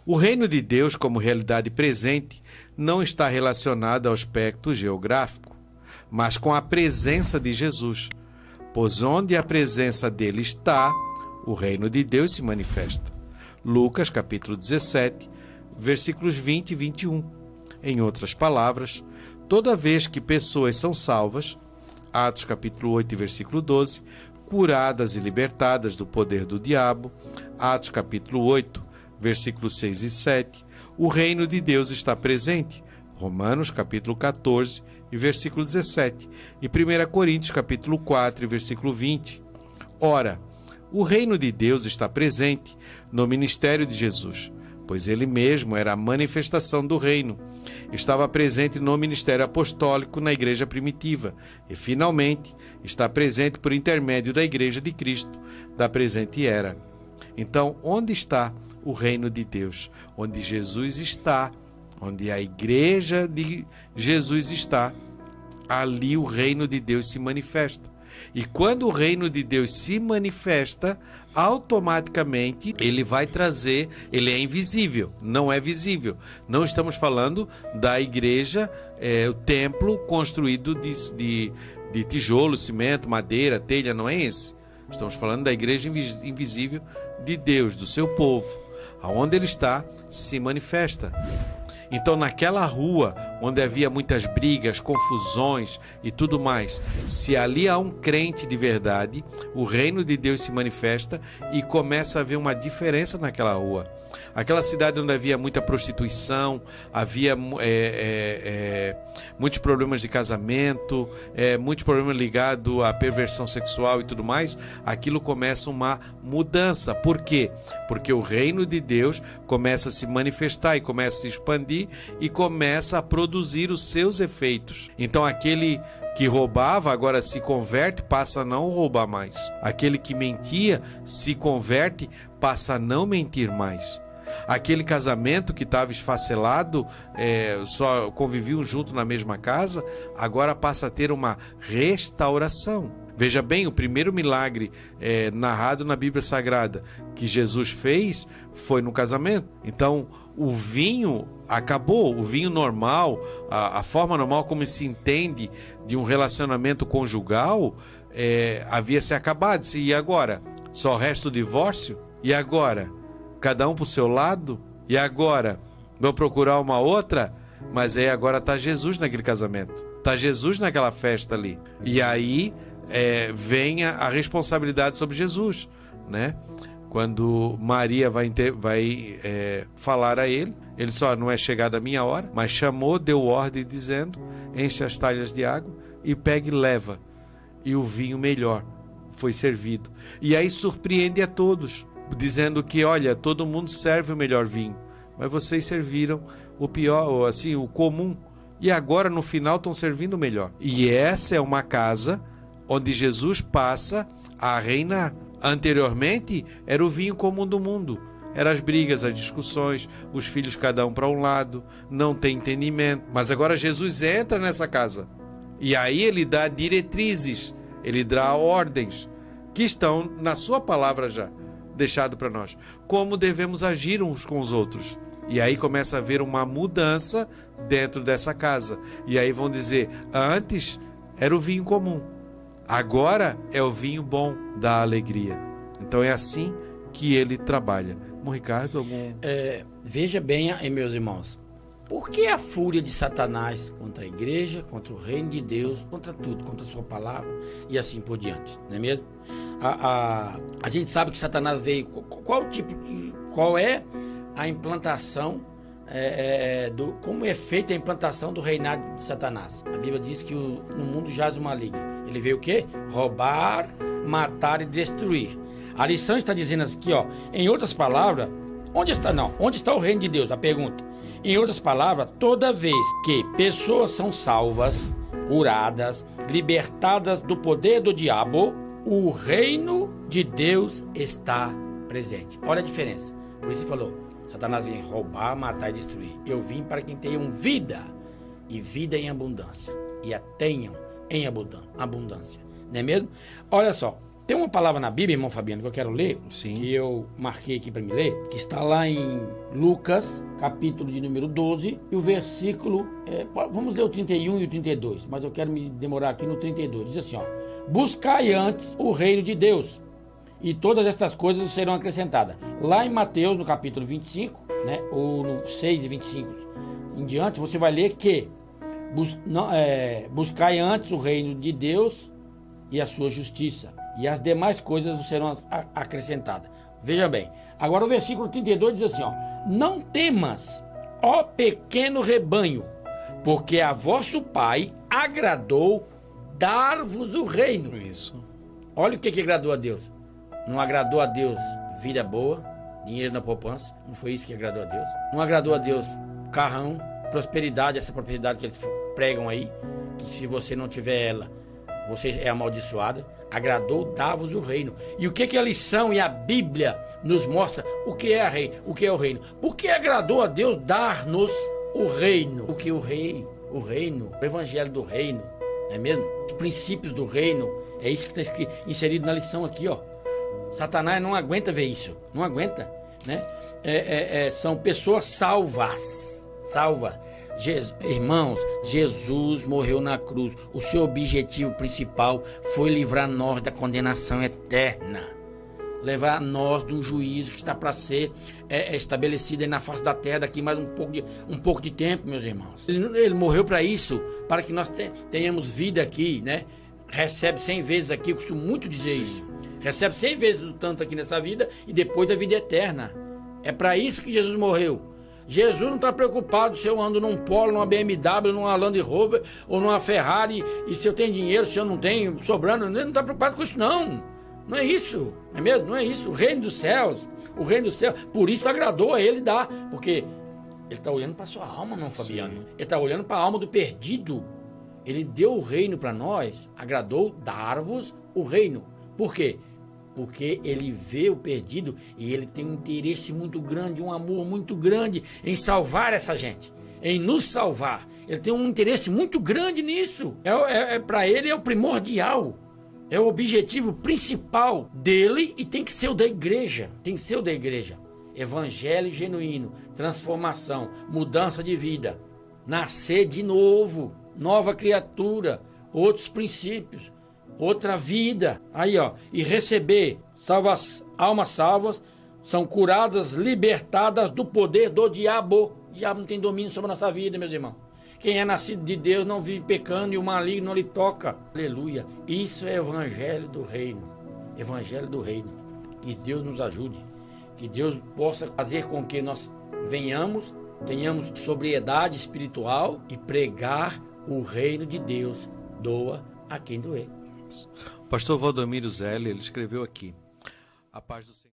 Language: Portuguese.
O reino de Deus, como realidade presente, não está relacionado ao aspecto geográfico, mas com a presença de Jesus, pois onde a presença dele está, o reino de Deus se manifesta. Lucas, capítulo 17, versículos 20 e 21. Em outras palavras, toda vez que pessoas são salvas, Atos, capítulo 8, versículo 12, curadas e libertadas do poder do diabo, Atos, capítulo 8, versículos 6 e 7, o reino de Deus está presente, Romanos, capítulo 14, e versículo 17, e 1 Coríntios, capítulo 4, e versículo 20. Ora, o reino de Deus está presente no ministério de Jesus, pois ele mesmo era a manifestação do reino. Estava presente no ministério apostólico na igreja primitiva e, finalmente, está presente por intermédio da igreja de Cristo da presente era. Então, onde está o reino de Deus? Onde Jesus está, onde a igreja de Jesus está, ali o reino de Deus se manifesta. E quando o reino de Deus se manifesta, automaticamente ele vai trazer, ele é invisível, não é visível. Não estamos falando da igreja, o templo construído de tijolo, cimento, madeira, telha, não é esse. Estamos falando da igreja invisível de Deus, do seu povo. Aonde ele está, se manifesta. Então, naquela rua onde havia muitas brigas, confusões e tudo mais, se ali há um crente de verdade, o reino de Deus se manifesta e começa a haver uma diferença naquela rua. Aquela cidade onde havia muita prostituição, havia muitos problemas de casamento, muitos problemas ligados à perversão sexual e tudo mais, aquilo começa uma mudança. Por quê? Porque o reino de Deus começa a se manifestar e começa a se expandir e começa a produzir os seus efeitos. Então aquele que roubava agora se converte, passa a não roubar mais. Aquele que mentia se converte, passa a não mentir mais. Aquele casamento que estava esfacelado, só conviviam junto na mesma casa, agora passa a ter uma restauração. Veja bem, o primeiro milagre narrado na Bíblia Sagrada que Jesus fez foi no casamento. Então, o vinho acabou, o vinho normal, a forma normal como se entende de um relacionamento conjugal, havia se acabado. E agora? Só resta o divórcio? E agora? Cada um para o seu lado? E agora? Vou procurar uma outra? Mas aí agora está Jesus naquele casamento. Está Jesus naquela festa ali. E aí vem a responsabilidade sobre Jesus, né? Quando Maria vai falar a ele só não é chegada a minha hora, mas chamou, deu ordem dizendo, enche as talhas de água e pega e leva. E o vinho melhor foi servido. E aí surpreende a todos, dizendo que, olha, todo mundo serve o melhor vinho, mas vocês serviram o pior, ou assim, o comum. E agora no final estão servindo o melhor. E essa é uma casa onde Jesus passa a reinar. Anteriormente era o vinho comum do mundo, eram as brigas, as discussões, os filhos cada um para um lado, não tem entendimento. Mas agora Jesus entra nessa casa e aí ele dá diretrizes, ele dá ordens que estão na sua palavra já deixado para nós, como devemos agir uns com os outros. E aí começa a haver uma mudança dentro dessa casa. E aí vão dizer, antes era o vinho comum, agora é o vinho bom da alegria. Então é assim que ele trabalha. Ricardo, veja bem, meus irmãos, por que a fúria de Satanás contra a igreja, contra o reino de Deus, contra tudo, contra a sua palavra e assim por diante, não é mesmo? A gente sabe que Satanás veio, qual é a implantação, como é feita a implantação do reinado de Satanás. A Bíblia diz que no mundo jaz o maligno. Ele veio o quê? Roubar, matar e destruir. A lição está dizendo aqui, em outras palavras, onde está o reino de Deus? A pergunta. Em outras palavras, toda vez que pessoas são salvas, curadas, libertadas do poder do diabo, o reino de Deus está presente. Olha a diferença. Por isso ele falou, Satanás vem roubar, matar e destruir. Eu vim para quem tenham vida, e vida em abundância. E a tenham em abundância. Não é mesmo? Olha só, Tem uma palavra na Bíblia, irmão Fabiano, que eu quero ler, Sim. que eu marquei aqui para me ler, que está lá em Lucas, capítulo de número 12, e o versículo, vamos ler o 31 e o 32, mas eu quero me demorar aqui no 32. Diz assim, ó: buscai antes o reino de Deus, e todas estas coisas serão acrescentadas. Lá em Mateus, no capítulo 25, né, ou no 6 e 25 em diante, você vai ler que buscai antes o reino de Deus e a sua justiça, e as demais coisas serão acrescentadas. Veja bem, agora o versículo 32 diz assim, ó: não temas, ó pequeno rebanho, porque a vosso Pai agradou dar-vos o reino. Isso. Olha o que agradou a Deus. Não agradou a Deus vida boa, dinheiro na poupança, não foi isso que agradou a Deus. Não agradou a Deus carrão, prosperidade, essa prosperidade que eles pregam aí, que se você não tiver ela, você é amaldiçoado. Agradou dar-vos o reino. E o que a lição e a Bíblia nos mostra? O que é o que é o reino? Porque agradou a Deus dar-nos o reino. O que o reino, o evangelho do reino, não é mesmo? Os princípios do reino, é isso que está inserido na lição aqui, ó. Satanás não aguenta ver isso, não aguenta, né? São pessoas salvas. Irmãos, Jesus morreu na cruz. O seu objetivo principal foi livrar nós da condenação eterna, levar nós de um juízo que está para ser estabelecido aí na face da terra daqui mais um pouco de tempo, meus irmãos. Ele morreu para isso, para que nós tenhamos vida aqui, né? Recebe 100 vezes aqui, eu costumo muito dizer isso. Recebe 100 vezes o tanto aqui nessa vida e depois da vida eterna. É para isso que Jesus morreu. Jesus não está preocupado se eu ando num Polo, numa BMW, numa Land Rover ou numa Ferrari, e se eu tenho dinheiro, se eu não tenho, sobrando. Ele não está preocupado com isso, não. Não é isso, não é mesmo? Não é isso. O reino dos céus, por isso agradou a ele dar, porque ele está olhando para a sua alma, não, Fabiano? Sim. Ele está olhando para a alma do perdido. Ele deu o reino para nós, agradou dar-vos o reino. Por quê? Porque ele vê o perdido e ele tem um interesse muito grande, um amor muito grande em salvar essa gente, em nos salvar. Ele tem um interesse muito grande nisso. Para ele é o primordial, é o objetivo principal dele e tem que ser o da igreja. Tem que ser o da igreja. Evangelho genuíno, transformação, mudança de vida, nascer de novo, nova criatura, outros princípios, outra vida, aí ó, e receber almas salvas, são curadas, libertadas do poder do diabo. O diabo não tem domínio sobre a nossa vida, meus irmãos. Quem é nascido de Deus não vive pecando e o maligno não lhe toca. Aleluia. Isso é evangelho do reino. Evangelho do reino. Que Deus nos ajude. Que Deus possa fazer com que nós tenhamos sobriedade espiritual e pregar o reino de Deus. Doa a quem doer. O pastor Valdomiro Zélio, ele escreveu aqui: a paz do Senhor.